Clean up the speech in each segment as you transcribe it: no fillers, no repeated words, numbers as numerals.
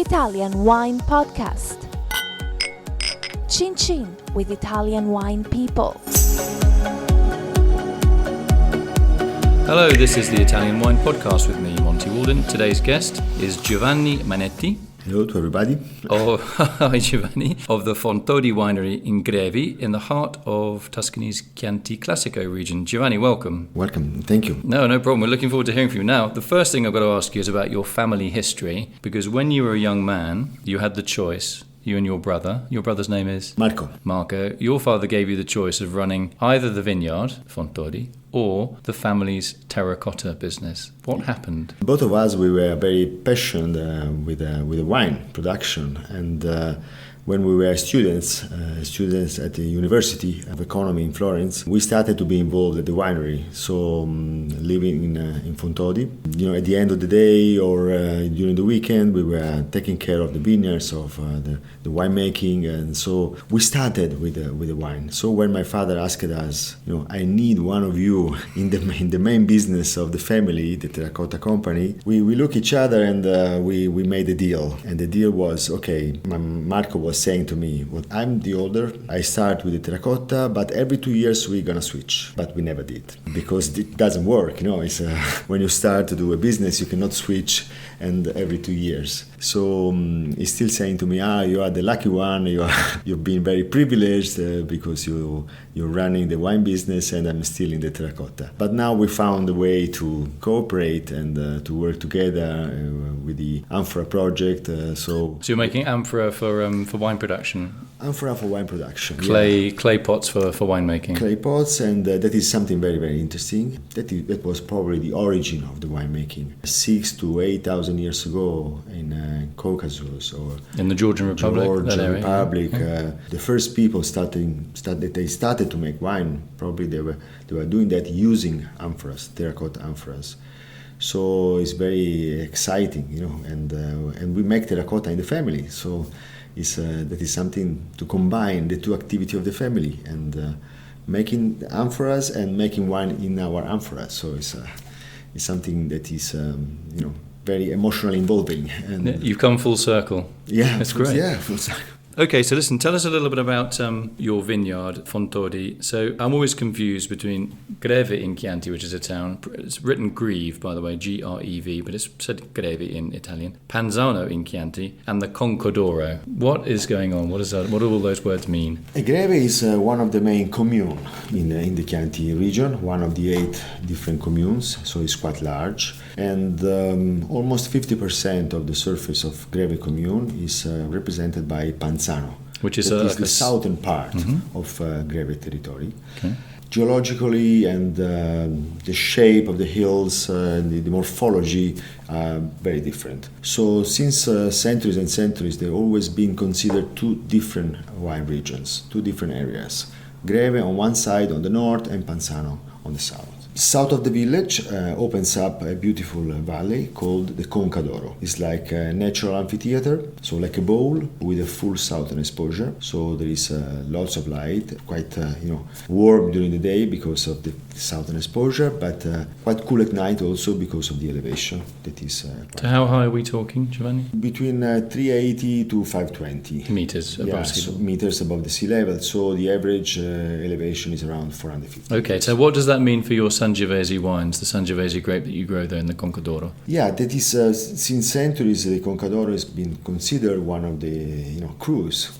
Italian Wine Podcast. Chin Chin with Italian wine people. Hello, this is the Italian Wine Podcast with me, Monty Waldin. Today's guest is Giovanni Manetti. Hello to everybody. Hi Giovanni, of the Fontodi Winery in Grevi, in the heart of Tuscany's Chianti Classico region. Giovanni, welcome. Welcome, thank you. No problem. We're looking forward to hearing from you. Now, the first thing I've got to ask you is about your family history, because when you were a young man, you had the choice. You and your brother's name is? Marco. Your father gave you the choice of running either the vineyard, Fontodi, or the family's terracotta business. What happened? Both of us, we were very passionate with the wine production, and when we were students at the University of Economy in Florence, we started to be involved at the winery. So living in Fontodi, at the end of the day or during the weekend, we were taking care of the vineyards, of the winemaking, and so we started with the wine. So when my father asked us, I need one of you in the main business of the family, the terracotta company, we look each other and we made a deal. And the deal was, okay, Marco was saying to me, well, I'm the older, I start with the terracotta, but every 2 years we're gonna switch. But we never did, because it doesn't work. It's when you start to do a business, you cannot switch and every 2 years. So he's still saying to me, you are the lucky one, you've been very privileged because you're running the wine business and I'm still in the terracotta. But now we found a way to cooperate and to work together with the Amphora project. So you're making amphora for wine production? Amphora for wine production. Clay pots for winemaking. Clay pots, and that is something very, very interesting. That was probably the origin of the winemaking. 6,000 to 8,000 years ago in Caucasus or in the Georgian Republic. The first people started to make wine. Probably they were doing that using amphoras, terracotta amphoras. So it's very exciting, and we make terracotta in the family. So that is something to combine the two activities of the family, and making amphoras and making wine in our amphoras. So it's something that is very emotionally involving. And you've come full circle. Yeah, that's great. Yeah, full circle. Okay, so listen, tell us a little bit about your vineyard, Fontodi. So I'm always confused between Greve in Chianti, which is a town. It's written Greve, by the way, G-R-E-V, but it's said Greve in Italian. Panzano in Chianti, and the Concodoro. What is going on? What do all those words mean? Greve is one of the main communes in the Chianti region, one of the 8 different communes, so it's quite large. And almost 50% of the surface of Greve commune is represented by Panzano, which is the southern part of Greve territory. Okay. Geologically and the shape of the hills, the morphology are very different. So since centuries and centuries, they've always been considered 2 different wine regions, 2 different areas. Greve on one side on the north and Panzano on the south. South of the village opens up a beautiful valley called the Concodoro. It's like a natural amphitheater, so like a bowl with a full southern exposure. So there is lots of light, quite warm during the day because of the southern exposure, but quite cool at night also because of the elevation. That is. So how high are we talking, Giovanni? Between 380 to 520 meters above sea level. Meters above the sea level. So the average elevation is around 450. Okay, so what does that mean for your Sangiovese wines, the Sangiovese grape that you grow there in the Concodoro? Yeah, that is since centuries the Concodoro has been considered one of the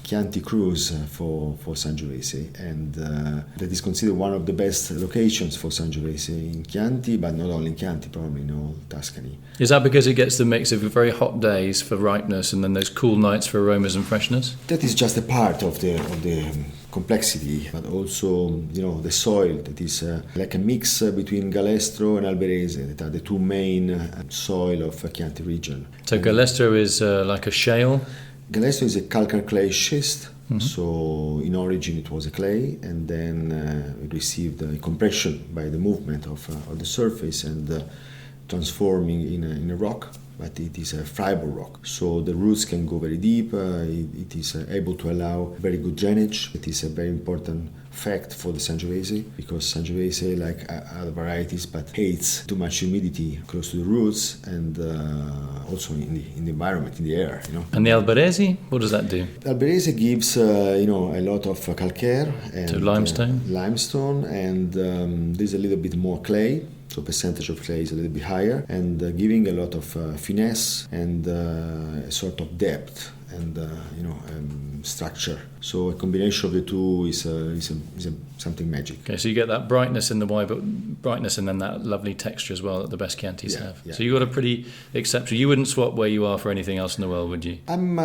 Chianti cruise for Sangiovese, and that is considered one of the best locations for Sangiovese in Chianti, but not only in Chianti, probably in all Tuscany. Is that because it gets the mix of very hot days for ripeness and then those cool nights for aromas and freshness? That is just a part of the complexity, but also the soil that is like a mix between Galestro and Alberese, that are the 2 main soil of Chianti region. So Galestro is like a shale? Galestro is a calcare clay schist. So in origin it was a clay, and then it received a compression by the movement of the surface, and transforming in a rock, but it is a fiber rock. So the roots can go very deep. It is able to allow very good drainage. It is a very important fact for the Sangiovese, because Sangiovese, like other varieties, but hates too much humidity close to the roots and also in the environment, in the air. And the Albarese, what does that do? Albarese gives a lot of calcaire and so limestone. Limestone, and there's a little bit more clay. So percentage of clay is a little bit higher, and giving a lot of finesse and a sort of depth and structure. So a combination of the two is something magic. Okay, so you get that brightness in the wine, but brightness and then that lovely texture as well that the best Chiantis have. Yeah. So you got a pretty exceptional. You wouldn't swap where you are for anything else in the world, would you? I'm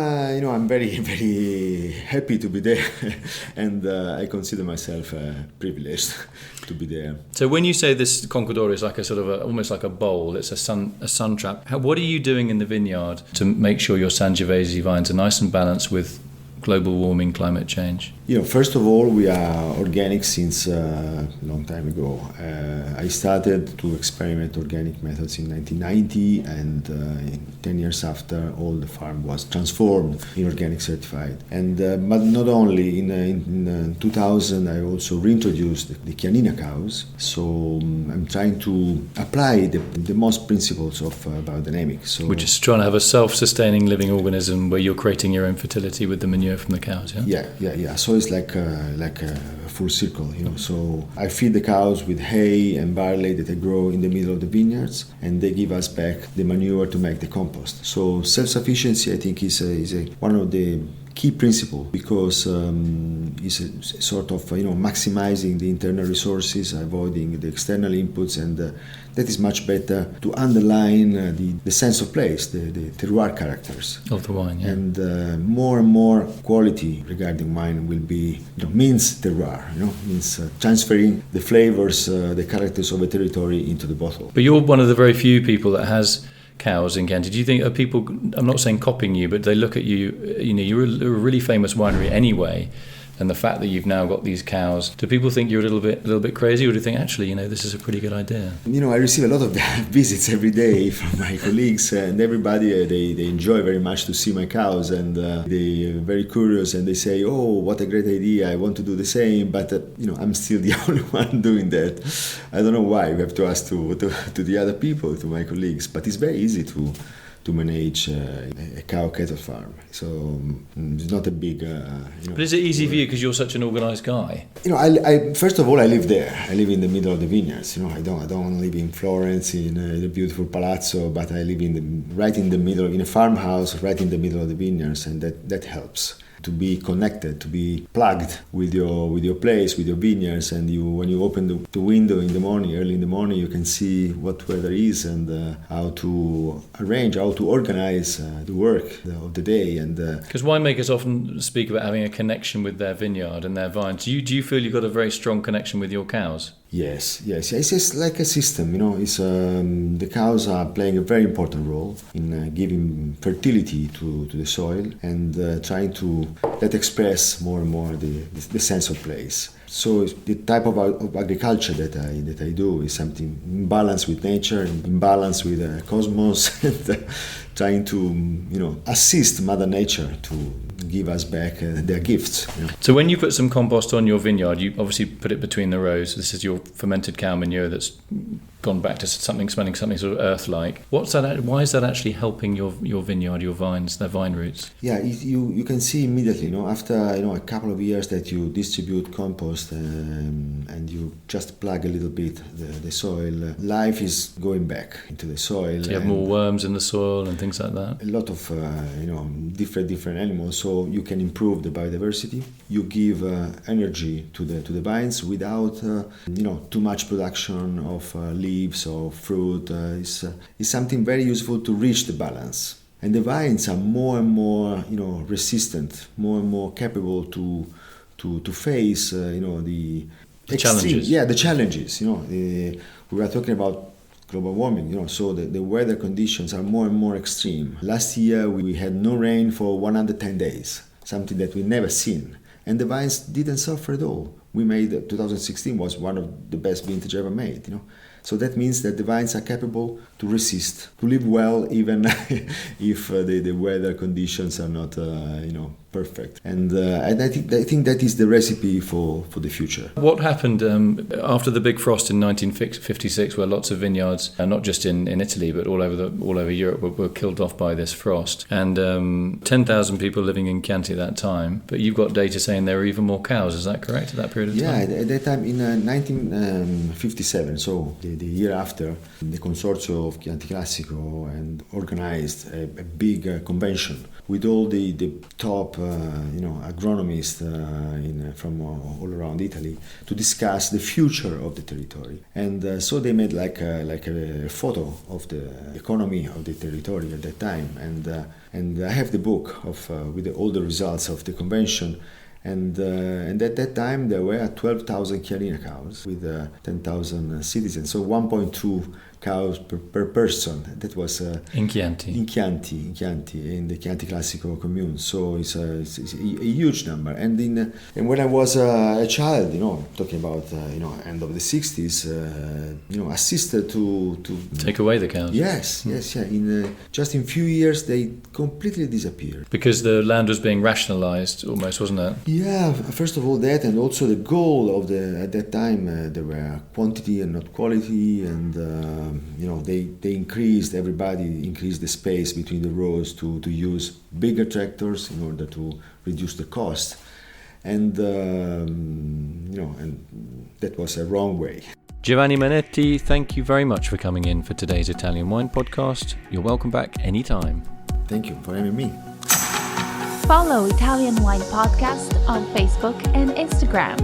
very, very happy to be there, and I consider myself privileged to be there. So when you say this Conquistador is like a sort of almost like a bowl, it's a sun trap. What are you doing in the vineyard to make sure your Sangiovese vines are nice and balanced with global warming, climate change? First of all, we are organic since a long time ago. I started to experiment organic methods in 1990, and 10 years after, all the farm was transformed in organic certified. And but not only in 2000, I also reintroduced the Chianina cows. So I'm trying to apply the most principles of biodynamic. So, which is trying to have a self-sustaining living organism where you're creating your own fertility with the manure from the cows. Yeah. So it's like a full circle, So I feed the cows with hay and barley that I grow in the middle of the vineyards, and they give us back the manure to make the compost. So self-sufficiency, I think, is one of the key principle, because it's a sort of maximizing the internal resources, avoiding the external inputs, and that is much better to underline the sense of place, the terroir characters of the wine. Yeah. And more and more quality regarding wine will be means terroir, means transferring the flavors, the characters of a territory into the bottle. But you're one of the very few people that has cows in Chianti. Do you think are people, I'm not saying copying you, but they look at you, you're a really famous winery anyway, and the fact that you've now got these cows, do people think you're a little bit crazy, or do you think actually, this is a pretty good idea? I receive a lot of visits every day from my colleagues, and everybody, they enjoy very much to see my cows, and they're very curious, and they say, oh, what a great idea, I want to do the same, but I'm still the only one doing that. I don't know why. We have to ask to the other people, to my colleagues, but it's very easy to manage a cow cattle farm. So it's not a big. But is it easy for you because you're such an organised guy? I first of all, I live there. I live in the middle of the vineyards. I don't live in Florence in a beautiful palazzo, but I live right in the middle, in a farmhouse, right in the middle of the vineyards, and that helps to be connected, to be plugged with your place, with your vineyards, and when you open the window in the morning, early in the morning, you can see what weather is and how to arrange, how to organize the work of the day. And because winemakers often speak about having a connection with their vineyard and their vines. Do you feel you've got a very strong connection with your cows? Yes. It's just like a system, It's the cows are playing a very important role in giving fertility to the soil and trying to let express more and more the sense of place. So the type of agriculture that I do is something in balance with nature, in balance with the cosmos, and trying to assist Mother Nature to give us back their gifts. So when you put some compost on your vineyard, you obviously put it between the rows. This is your fermented cow manure that's gone back to smelling something sort of earth-like. Why is that actually helping your vineyard, your vines, their vine roots? Yeah, you can see immediately, after a couple of years that you distribute compost and you just plug a little bit the soil, life is going back into the soil. So you have more worms in the soil and things like that. A lot of different animals, so you can improve the biodiversity. You give energy to the vines without too much production of leaves or fruit. Is something very useful to reach the balance. And the vines are more and more resistant, more and more capable to face the challenges. Yeah, the challenges. We were talking about global warming, so the weather conditions are more and more extreme. Last year we had no rain for 110 days, something that we never seen, and the vines didn't suffer at all. We made 2016 was one of the best vintage ever made. So that means that the vines are capable to resist, to live well even if the weather conditions are not perfect. And I think that is the recipe for the future. What happened after the big frost in 1956, where lots of vineyards, not just in Italy but all over Europe, were killed off by this frost, and 10,000 people living in Chianti at that time? But you've got data saying there were even more cows. Is that correct at that period of time? Yeah, at that time in 1957, so the year after, the Consorzio of Chianti Classico and organized a big convention with all the top agronomists from all around Italy to discuss the future of the territory. And so they made like a photo of the economy of the territory at that time. And I have the book with all the results of the convention. And at that time there were 12,000 Chialina cows with 10,000 citizens, so 1.2 cows per person. That was in Chianti, in the Chianti Classico commune. So it's a huge number. And when I was a child, talking about end of the 60s, assisted to take away the cows. Yes. In just in few years they completely disappeared because the land was being rationalized, almost, wasn't it? Yeah, first of all that, and also the goal of at that time there were quantity and not quality, and everybody increased the space between the rows to use bigger tractors in order to reduce the cost, and and that was a wrong way. Giovanni Manetti, thank you very much for coming in for today's Italian Wine Podcast. You're welcome back anytime. Thank you for having me. Follow Italian Wine Podcast on Facebook and Instagram.